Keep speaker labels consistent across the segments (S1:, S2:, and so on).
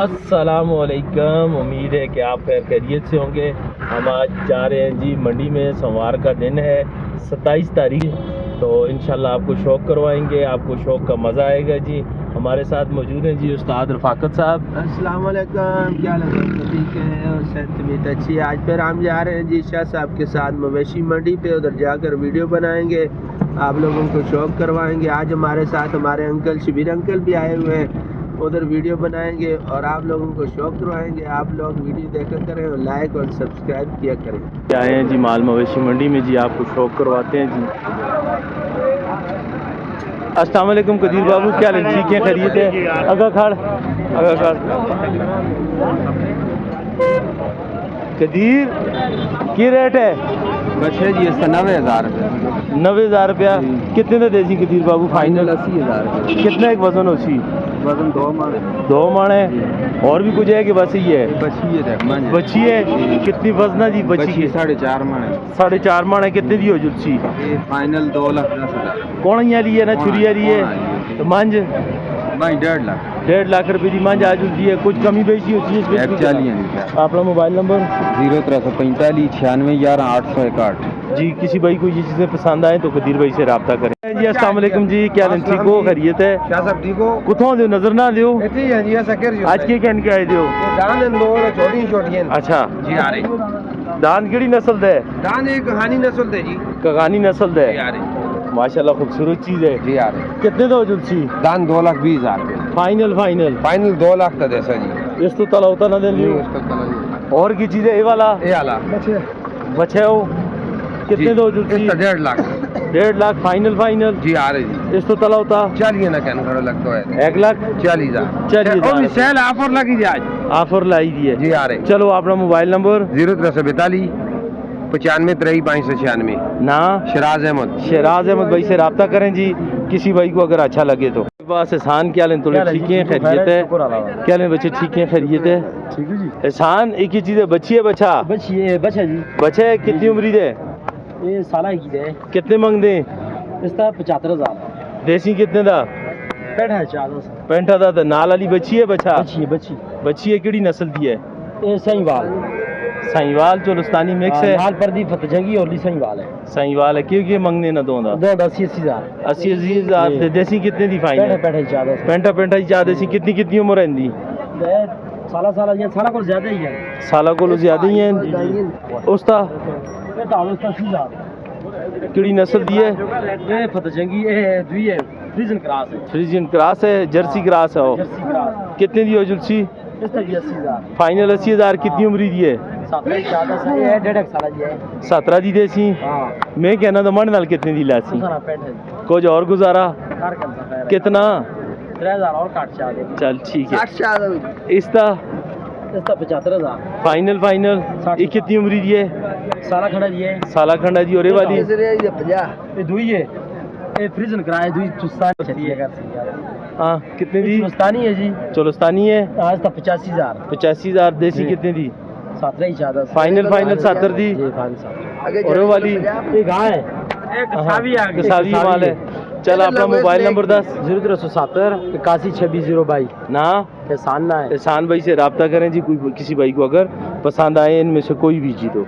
S1: अस्सलामुअलैकुम। उम्मीद है कि आप खैर खैरियत से होंगे। हम आज जा रहे हैं जी मंडी में। सोमवार का दिन है 27 तारीख। तो इंशाल्लाह आपको शौक़ करवाएंगे, आपको शौक़ का मज़ा आएगा जी। हमारे साथ मौजूद हैं जी उस्ताद रफ़ाकत साहब।
S2: अस्सलाम वालेकुम, क्या हाल है? ठीक है और सेहत तबीयत अच्छी है। आज फिर हम जा रहे हैं जी शाह साहब के साथ मवेशी मंडी पे। उधर जाकर वीडियो बनाएंगे, आप लोगों को शौक़ करवाएंगे। आज हमारे साथ हमारे अंकल शबीर अंकल भी आए हुए हैं। उधर वीडियो बनाएंगे और आप लोगों को शौक़ करवाएंगे। आप लोग वीडियो देखा करें और लाइक और सब्सक्राइब किया करें।
S1: आए हैं जी माल मवेशी मंडी में जी, आपको शौक़ करवाते हैं जी। अस्सलाम वालेकुम कदीर बाबू, क्या हाल? ठीक है, खैरियत है? अगा खाड़ कदीर की रेट है?
S2: बच्चे जी इसका 90,000 रुपये।
S1: 90,000 रुपया। कितने दे देसी कदीर बाबू?
S2: फाइनल 80,000 रुपये।
S1: कितना एक वजन हो सी?
S2: वजन 2
S1: मन है। और भी कुछ है कि बस ये है? बची है। कितनी वजना जी बची की?
S2: 4.5 मन है।
S1: 4.5 मन है। कितने दी हो जुलसी?
S2: फाइनल 2,10,000।
S1: कौन ली है ना छुरी ली है तो मंज
S2: भाई 1.5 लाख।
S1: 1.5 लाख रुपए की मंज आज होती है। कुछ कमी बेची होती है? अपना मोबाइल नंबर
S2: 0345 96 11 801
S1: जी। किसी भाई को ये चीज़ें पसंद आए तो कदीर भाई से रब्ता करें जी। अस्सलाम वालेकुम जी, क्या हाल? ठीक हो, खैरियत है?
S2: क्या सब ठीक हो?
S1: कुथों दो नजर ना दो आज के कहन के आए दो?
S2: छोटी
S1: अच्छा
S2: जी आ रही।
S1: दान केड़ी नस्ल दे?
S2: दान एक कहानी नस्ल दे जी।
S1: कगानी नस्ल दे।
S2: आ रही
S1: माशाल्लाह खूबसूरत चीज है
S2: जी। आ रही।
S1: कितने दो जुलसी?
S2: दान 2,20,000
S1: फाइनल
S2: फाइनल 2 लाख का देसा जी।
S1: इस तो तला होता ना दे लियो। और की चीज है ये वाला बचे हो? कितने दो जुलसी?
S2: 1.5 लाख।
S1: 1.5 लाख फाइनल
S2: जी आ रही जी।
S1: इस तो तला होता
S2: 40 ना कहना खड़ा लगता है
S1: 1,40,000।
S2: 40,000 सेल ऑफर लगी जी आज।
S1: ऑफर लाई दी है
S2: जी आ रही।
S1: चलो अपना मोबाइल नंबर
S2: 0342 95 23 596
S1: ना
S2: शराज अहमद
S1: भाई से रब्ता करें जी। किसी भाई को अगर अच्छा लगे तो बस। एहसान क्या लें? तो ठीक है, खैरियत है? क्या लें बच्चे? ठीक है, खैरियत है?
S2: ठीक है जी।
S1: एहसान एक ही चीज है, बच्ची है बच्चा?
S2: बच्चा जी।
S1: बच्चे है। कितनी उम्र है?
S2: ये साला की है।
S1: कितने मंग दे?
S2: इसका 75,000।
S1: देसी कितने दा?
S2: 65,000
S1: दा। नाल वाली बच्ची है बच्चा?
S2: बच्ची
S1: है। केड़ी नस्ल दी है?
S2: ये
S1: साहिवाल चोलस्तानी मिक्स है।
S2: लाल पर्दी फतजंगी और साहिवाल है।
S1: क्योंकि मंगने ना दो 80,000। देसी कितने दी फाइनल? 65,000 देसी। कितनी उम्र है इनदी?
S2: साला को ज्यादा ही है।
S1: साला को ज्यादा ही है। उसका केड़ी नस्ल दी है?
S2: ये फतजंगी है, दुई है,
S1: फ्रीजियन क्रॉस है, जर्सी क्रॉस है। कितने दी हो जुलसी?
S2: 80,000
S1: फाइनल 80,000। कितनी उम्र दी है? 17 दी देसी। मैं कहना तो मन नाल कितने दी लासी? कुछ और गुजारा कितना?
S2: 3,000 और काट चाहे।
S1: चल ठीक है। इसका
S2: 75,000
S1: फाइनल। ये कितनी उम्र दी है? साला खंडा दी। और ये वाली
S2: ये दुई है, ये फ्रीजन कराए दुई चुस्तानी चली है।
S1: हाँ कितने दी?
S2: चुस्तानी है जी।
S1: चोलस्तानी है।
S2: आज तक 85,000।
S1: 85,000 देसी। कितने दी?
S2: 17,000
S1: फाइनल 70 दी। और ये वाली
S2: ये गाय है,
S1: कसावी माल है। चल अपना मोबाइल नंबर 10
S2: 0370 81 26 022
S1: ना एहसान भाई से रब्ता करें जी। कोई किसी भाई को अगर पसंद आए इनमें से कोई भी चीज हो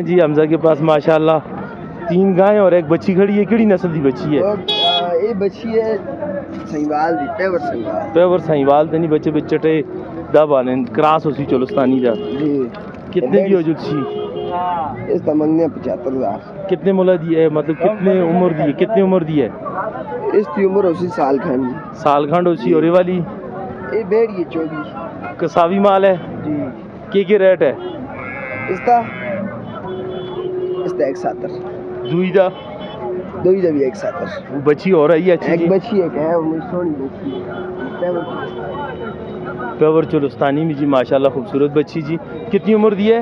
S1: जी। हमजा के पास माशाल्लाह 3 गाय और एक बच्ची खड़ी है। केड़ी नस्ल दी बच्ची है?
S2: ये बच्ची है साहिवाल दी,
S1: पेवर साहिवाल ते नहीं बच्चे बच्चे दब आने क्रॉस होसी चोलस्तानी दा जी। कितने की हो जुलसी?
S2: इस तमंगे 75,000।
S1: कितने मुला दी है? मतलब कितने उम्र दी है? कितनी उम्र दी है?
S2: इसकी उम्र होसी साल खंड
S1: होसी। और ये वाली
S2: ये बेड़ी 24
S1: कसावी माल है जी। के रेट है
S2: इसका? 170
S1: दुई दा
S2: भी 170।
S1: वो बच्ची हो रही है अच्छी
S2: एक बच्ची है सोनी बच्ची
S1: पेवर चोलस्तानी में जी माशाल्लाह खूबसूरत बच्ची जी। कितनी उम्र दी है?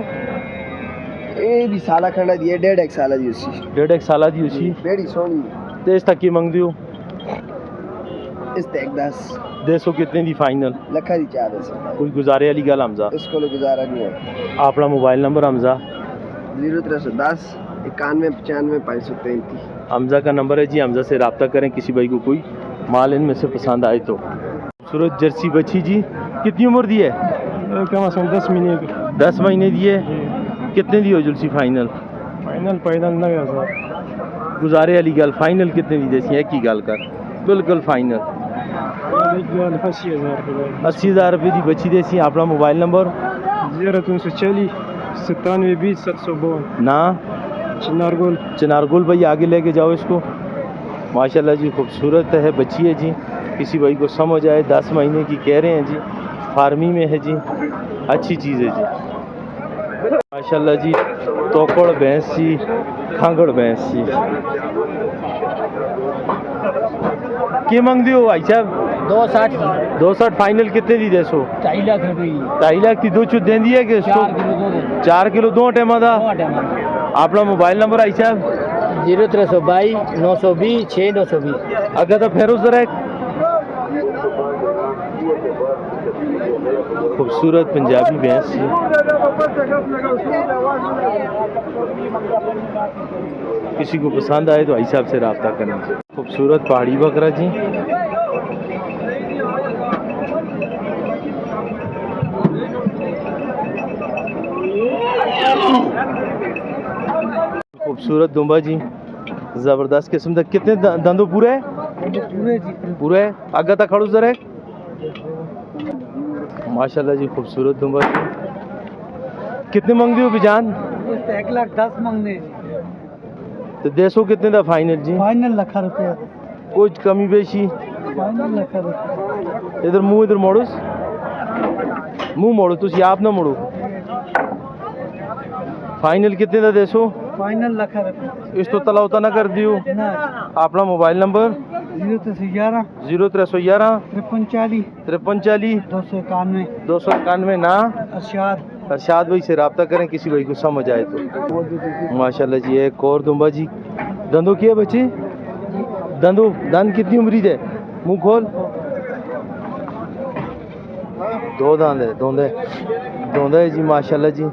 S2: ये भी साला खंडा दी है। 1.5 साल दी उसी।
S1: 1.5 साल दी उसी।
S2: बेड़ी सोनी
S1: तेज तक की मंग दियो?
S2: इस तक 10
S1: 150 कितने दी फाइनल?
S2: लखा दी 4
S1: कोई गुजारे वाली गल हमजा?
S2: इसको गुजारा नहीं है।
S1: अपना मोबाइल नंबर हमजा
S2: 0310 91 95 533
S1: हमजा का नंबर है जी। हमजा से रब्ता करें किसी भाई को कोई माल इनमें से पसंद आए तो। खूबसूरत जर्सी बच्ची जी कितनी उम्र दी है?
S3: कम से कम 10 महीने की।
S1: 10 महीने दी है। कितने दी हो जुलसी फाइनल?
S3: फाइनल 90,000।
S1: गुजारे वाली गल फाइनल कितने दी देसी है की गल कर? बिल्कुल फाइनल
S3: 80,000
S1: रुपये की बची देसी। अपना मोबाइल नंबर
S3: 0340 97 20 752।
S1: ना
S3: चिनारगुल
S1: भाई आगे लेके जाओ इसको। माशाल्लाह जी खूबसूरत है बच्ची है जी। किसी भाई को समझ आए 10 महीने की कह रहे हैं जी। फार्मी में है जी, अच्छी चीज़ है जी माशाल्लाह जी। तोकड़ भैंस जी, खांगड़ भैंस जी। क्या मंगते हो भाई साहब? 260 फाइनल कितने दी देसो?
S4: 2.5 लाख रुपये।
S1: 2.5 लाख की दो चुत दें दी है कि 4 किलो दो टाइम दा। अपना मोबाइल नंबर आई साहब?
S4: 0322 920 6920।
S1: अगर तो फिर उस तरह खूबसूरत पंजाबी भैंस जी। किसी को पसंद आए तो भाई साहब से रब्ता करना। खूबसूरत पहाड़ी बकरा जी। खूबसूरत दुम्बा जी, जबरदस्त किस्म का। कितने दंदों पूरे है? पूरे है। आगे तक खड़ू जरा माशाल्लाह जी। खूबसूरत दुम्बा जी। कितने मंगते हो बिजान?
S4: 1,10,000 मांगने।
S1: तो देसो कितने दा फाइनल जी?
S4: फाइनल लाख रुपया।
S1: कुछ कमी बेशी?
S4: फाइनल लाख रुपया।
S1: इधर मुंह इधर मोड़ो, मुंह मोड़ो तुसी आप ना मोड़ो। फाइनल कितने दा देसो?
S4: फाइनल लाख रुपया।
S1: इस तो तला उता ना कर दियो। अपना मोबाइल नंबर
S4: 0311
S1: 0311
S4: 5340
S1: 5340
S4: 291
S1: 291 ना।
S4: अरशाद
S1: भाई से रब्ता करें किसी भाई को समझ आए तो। माशाल्लाह जी। एक और दुम्बा जी। दंदों की है बच्चे? दंद कितनी उम्र है? मुंह खोल। 2 दांत है। दोंदा है जी माशाल्लाह जी।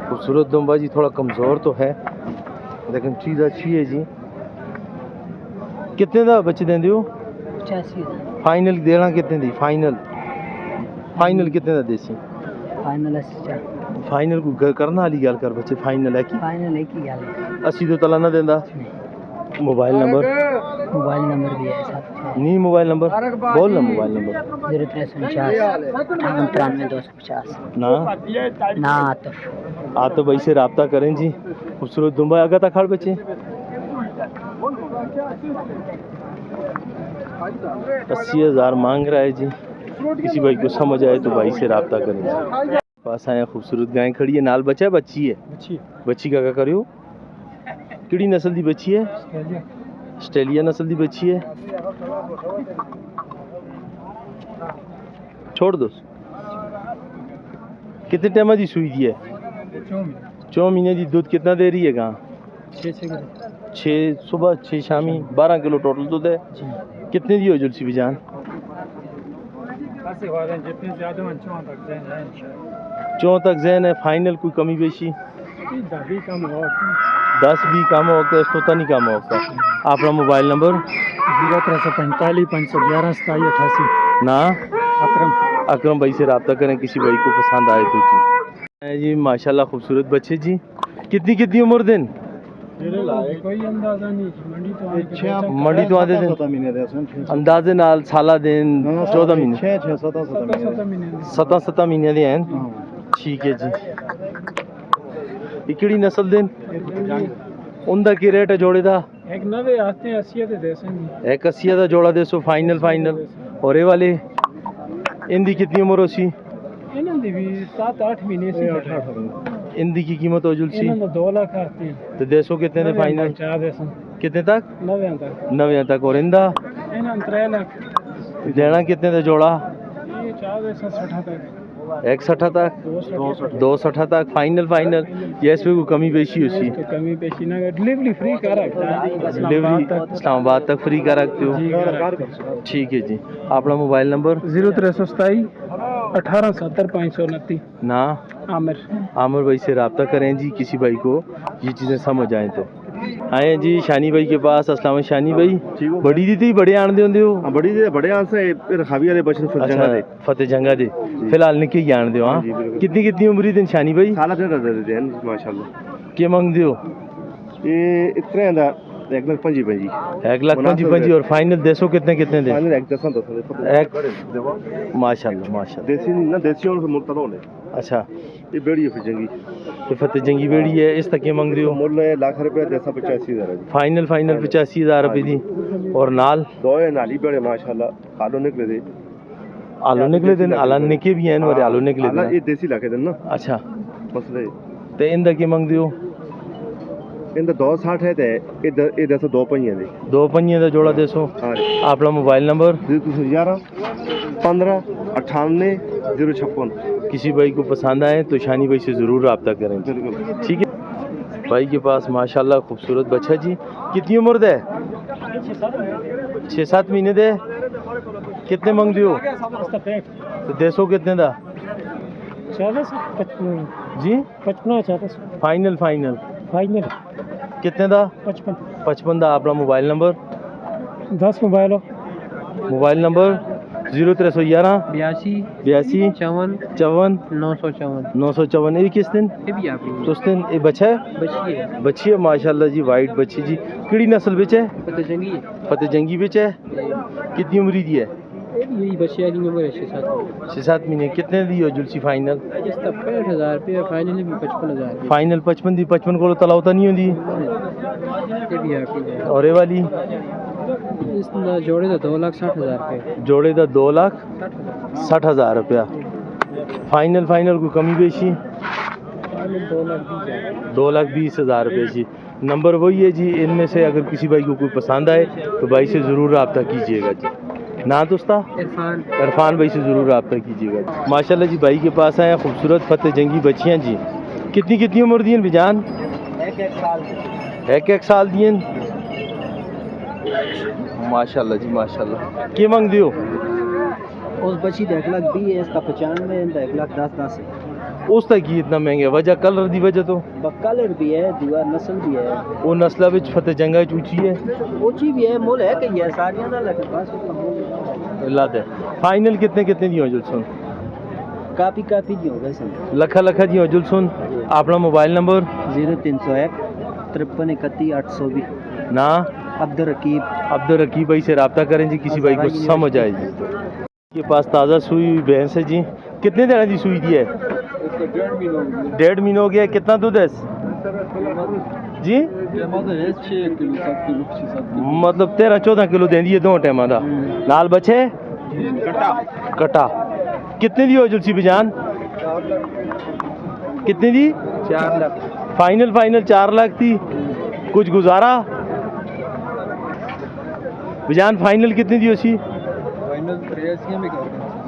S1: खूबसूरत दुम्बा जी। थोड़ा कमज़ोर तो है लेकिन चीज़ अच्छी है जी। कितने दा बच्चे देंदे हो?
S4: 85।
S1: फाइनल देना कितने दी? फाइनल कितने दा देसी?
S4: फाइनल
S1: फाइनल को करना वाली गल कर बच्चे। फाइनल है कि
S4: फाइनल एक ही गल है।
S1: 80 तो तला ना देंदा। मोबाइल नंबर
S4: भी है साथ।
S1: नहीं मोबाइल नंबर बोल ना। मोबाइल नंबर
S4: 0349 58 250
S1: ना।
S4: आतिफ।
S1: आतिफ भाई से रब्ता करें जी। खूबसूरत दुम्बा आगे तक खड़ बच्चे। 80,000 मांग रहा है जी। किसी भाई को समझ आए तो भाई से रब्ता करें। पास आया खूबसूरत गाय खड़ी है। नाल बच्चा है बच्ची है? बच्ची का करियो? किड़ी नस्ल दी बच्ची है? ऑस्ट्रेलिया नस्ल दी बच्ची है। छोड़ दो। कितने टाइम दी सुई दी है? 4 महीने दी। दूध कितना दे रही है गां? 6 सुबह 6 शामी 12 किलो टोटल दूध है। कितने दी हो जुलसी बिजान? 4 तक जैन है। फाइनल कोई कमी बेशी? 10 भी कम होता है। इसको नहीं कम होता। अपना मोबाइल नंबर
S4: 0345 511 2788
S1: ना।
S4: अकरम।
S1: अकरम भाई से रब्ता करें किसी भाई को पसंद आए तो जी। माशाल्लाह खूबसूरत बच्चे जी। कितनी उम्र दिन?
S4: कोई अंदाजा नहीं।
S1: मंडी तो आते दिन अंदाजे नाल साला दिन 14 महीने 7 महीने दे हैं। ठीक है जी। इकड़ी नस्ल दिन उनका की रेट है जोड़े दा?
S4: एक 90 आते 80 दे देंगे।
S1: एक 80 का जोड़ा देसो फाइनल। और ये वाले इनकी कितनी उम्र होसी?
S4: इन्हां दी भी 7-8 महीने से।
S1: इनकी की कीमत हो जुलसी?
S4: इन्हां दा 2 लाख आती
S1: तो देसो कितने दे फाइनल? कितने तक? 90 तक। और इंदा
S4: इन्हां 3 लाख
S1: देना कितने दे जोड़ा?
S4: ये 60 तक।
S1: 160 तक 260 तक फाइनल। ये इसमें कोई कमी पेशी होसी?
S4: तो कमी पेशी ना डिलीवरी फ्री कर रखता है।
S1: डिलीवरी इस्लामाबाद तक फ्री कर रखते हो? ठीक है जी। अपना मोबाइल नंबर
S4: 0327 1870 529
S1: ना।
S4: आमिर
S1: भाई से रब्ता करें जी किसी भाई को ये चीज़ें समझ आए तो। आए हैं जी शानी भाई के पास। अस्सलाम वालेकुम शानी भाई,
S5: ठीक हो?
S1: बड़ी दी थी बड़े आन दे हो?
S5: बड़ी जे बड़े आंस है रखावी वाले बचन फत जगह दे
S1: फतेह जंगा दे फिलहाल निके ही आन दे। हाँ
S5: जी, बिल्कुल।
S1: कितनी कितनी उम्र दिन शानी भाई?
S5: साला डेढ़ दे हैं माशाल्लाह।
S1: के मंग दे हो?
S5: ये इतने अंदा 1,55,000
S1: 1,55,000 और फाइनल देसो कितने कितने दे?
S5: फाइनल 1,10
S1: एक माशाल्लाह माशाल्लाह।
S5: देसी नहीं ना, देसी और मुल्तन होने।
S1: अच्छा
S5: ये बेड़ी है फिर जंगी,
S1: ये फतेह जंगी बेड़ी है, इस तक के मंग रहे हो?
S5: मुल्ल है लाख रुपए देसा 85,000 है।
S1: फाइनल 85,000 रुपए दी। और नाल
S5: दो है नाली बेड़े माशाल्लाह, आलू निकले दे।
S1: आलू निकले दिन, आला निके भी हैं और आलू निकले
S5: आला
S1: दिन।
S5: ये देसी लाके दिन ना
S1: अच्छा
S5: मसले।
S1: ते इंदा के मंग दियो?
S5: इंदा 260 है ते ये देसा 2 पहिए दे।
S1: 2 पंजे दा जोड़ा देसो।
S5: हां
S1: अपना मोबाइल नंबर
S5: 11 15 98 056।
S1: किसी भाई को पसंद आए तो शानी भाई से ज़रूर रब्ता करें।
S5: बिल्कुल
S1: ठीक है भाई के पास माशाल्लाह खूबसूरत बच्चा जी। कितनी उम्र दे? 6-7 महीने दे। कितने मंग दियो? तो देसो कितने दा
S4: 55
S1: जी?
S4: 55
S1: फाइनल फाइनल
S4: फाइनल
S1: कितने दा?
S4: 55
S1: 55 दा। अपना मोबाइल नंबर
S4: 10 मोबाइल हो
S1: मोबाइल नंबर 0311
S4: 82
S1: 82
S4: 54
S1: 54
S4: 954
S1: 954। ये किस दिन?
S4: ये भी आप
S1: तो उस दिन ये बच्चा है?
S4: बची है
S1: बच्ची है माशाल्लाह जी, वाइट बच्ची जी। किड़ी नस्ल बिच है?
S4: पता चंगी है
S1: फतेह जंगी बिच है। कितनी उम्र दी है?
S4: ये भी यही बची वाली उम्र है 6-7
S1: 6-7 महीने। कितने दी हो जुलसी फाइनल?
S4: इसका 65,000 रुपये, फाइनल भी 55,000
S1: फाइनल 55 दी। 55 को तलावता नहीं होती।
S4: ये भी आपकी
S1: और ये वाली
S4: इस जोड़े तो 2,60,000 रुपये
S1: जोड़े दा 2,60,000 रुपया। फाइनल फाइनल को कमी बेशी 2,20,000 रुपये जी। नंबर वही है जी। इनमें से अगर किसी भाई को कोई पसंद आए तो भाई से ज़रूर रब्ता कीजिएगा जी। ना दोस्ता इरफान भाई से ज़रूर रब्ता कीजिएगा। माशाल्लाह जी भाई के पास आए खूबसूरत फतेह जंगी बच्चियाँ जी। कितनी कितनी उम्र दी बिजान? 1-1 साल दी माशाल्लाह जी माशाल्लाह। के मंग दियो?
S2: उस बची 1,20,000 है, इसका 95 है, 1,10,10 है।
S1: उस तक ही इतना महंगा वजह कलर दी वजह तो
S2: कलर भी है, दीवार नस्ल भी है,
S1: वो नस्ला विच फतेह जंगा ऊंची है,
S2: ऊंची भी है, मुल है कहीं है सारियां दा लगे बस उसका मुल
S1: अल्लाह दे। फाइनल कितने कितने दी हो जुलसुन?
S2: काफी दी हो गए सब।
S1: लखा लखा दी हो जुलसुन। अपना मोबाइल नंबर
S2: 0301 53 31 820।
S1: ना
S2: अब्दुल रकीब
S1: भाई से रब्ता करें जी, किसी भाई को समझ आए जी। के पास ताज़ा सुई हुई भैंस है जी। कितने दिन की सुई दी है? 1.5 महीना हो गया। कितना दूध है जी? मतलब 13-14 किलो देंदी है 2 टाइम का। नाल बचे कटा। कितने दी हो जुलसी बिजान? कितने दी?
S2: 4 लाख।
S1: फाइनल 4 लाख थी। कुछ गुजारा बिजान? फाइनल कितनी दी उसी?
S3: फाइनल 83 में कर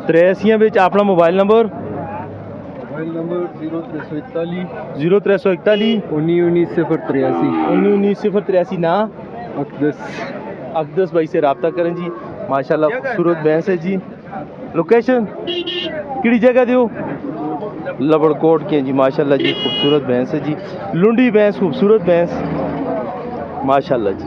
S1: 83 बिच। अपना मोबाइल नंबर
S3: 0341
S1: 0341
S3: 19
S1: 19 ना
S3: अकदस
S1: अकदस भाई से रब्ता करें जी। माशाल्लाह खूबसूरत भैंस है जी। लोकेशन किड़ी जगह दो? लबड़कोट के जी। माशाल्लाह जी खूबसूरत भैंस है जी। लुंडी भैंस, खूबसूरत भैंस माशाल्लाह जी।